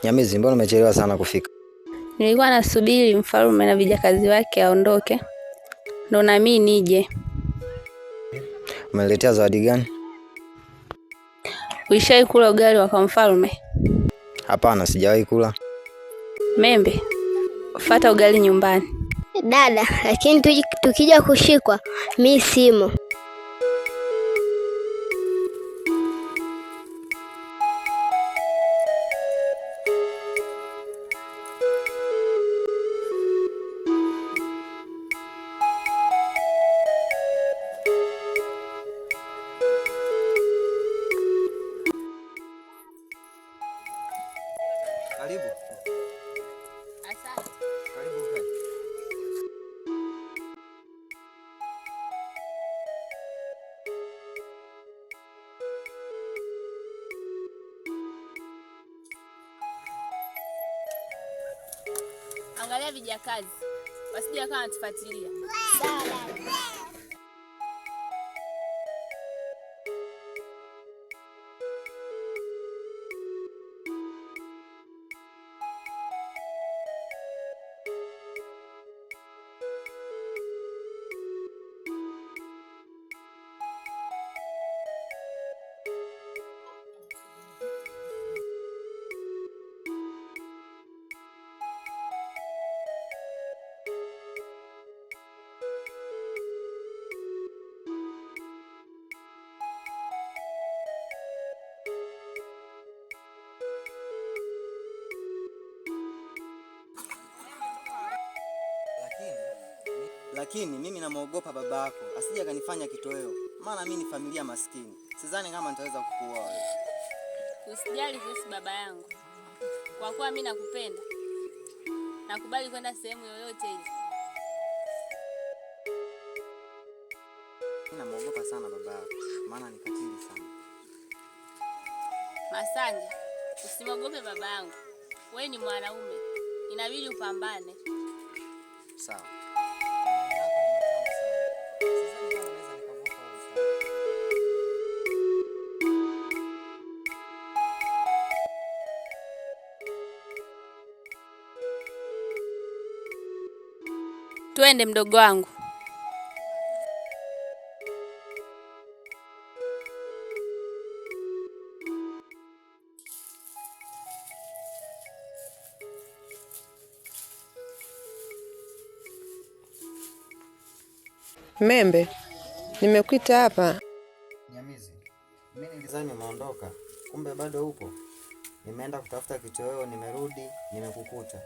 Nyamizi, mbona umechelewa sana kufika? Nilikuwa nasubiri mfalme na vijakazi wake aondoke, ndo na mimi nije. Umeletea zawadi gani? Ulishawahi kula ugali wa kwa mfalme? Hapana, sijawahi kula. Membe, fuata ugali nyumbani. Dada, lakini tukija kushikwa, mimi simo. Karibu. Asante. Karibu kae. Angalia vijakazi, wasije wakawa wanatufuatilia. Sawa. Lakini mimi namuogopa baba yako, asije akanifanya kitoweo. Maana mimi ni familia maskini. Sidhani kama nitaweza kukuoa wewe. Usijali kuhusu baba yangu. Kwa kuwa mimi nakupenda, nakubali kwenda sehemu yoyote ile. Mimi namuogopa sana baba yako, maana ni katili sana. Masanja, usimwogope baba yangu. Wewe ni mwanaume, inabidi upambane. Sawa. Twende mdogo wangu. Membe, nimekuita hapa. Nyamizi, mimi nilizani umeondoka, kumbe bado upo. Nimeenda kutafuta kitoweo, nimerudi, nimekukuta.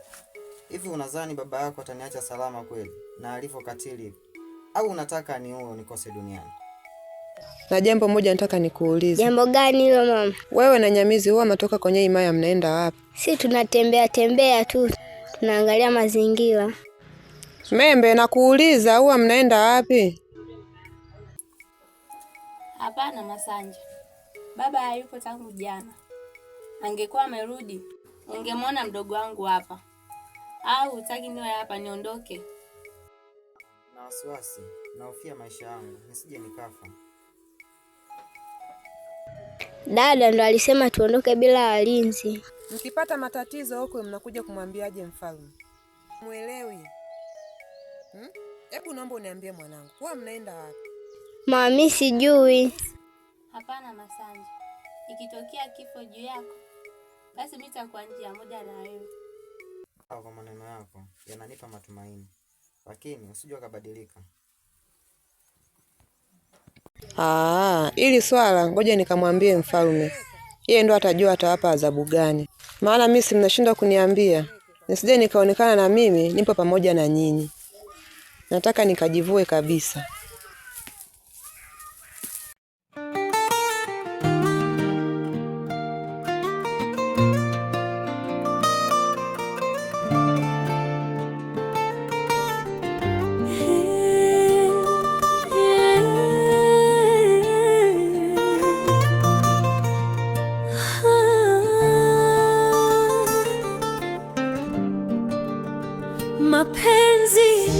Hivi unadhani baba yako ataniacha salama kweli na alivyo katili hivi? Au unataka niue nikose duniani? Na jambo moja nataka nikuulize. Jambo gani hilo mama? Wewe na Nyamizi huwa matoka kwenye himaya mnaenda wapi? Si tunatembea tu. Tunaangalia mazingira. Membe, nakuuliza huwa mnaenda wapi? Hapana Masanja. Baba hayupo tangu jana. Angekuwa amerudi, ungemwona mdogo wangu hapa. Au utaki niwe hapa niondoke? Na wasiwasi, nahofia maisha yangu, nisije nikafa. Dada ndo alisema tuondoke bila walinzi. Mkipata matatizo huko mnakuja kumwambiaje mfalme? Muelewi? Hebu naomba uniambie mwanangu, huwa mnaenda wapi? Mami sijui. Hapana Masanja. Ikitokea kifo juu yako, basi mimi nitakuwa njia moja na wewe. Kwa maneno yako yananipa matumaini, lakini usije ukabadilika. Ili swala ngoja nikamwambie mfalme. Yeye ndo atajua atawapa adhabu gani. Maana mimi si mnashindwa kuniambia. Nisije nikaonekana na mimi nipo pamoja na nyinyi. Nataka nikajivue kabisa.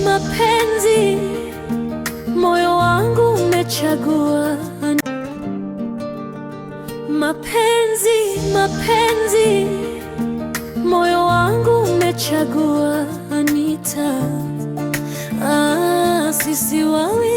Mapenzi, moyo wangu umechagua. Mapenzi, moyo wangu umechagua Anita. Sisi wawili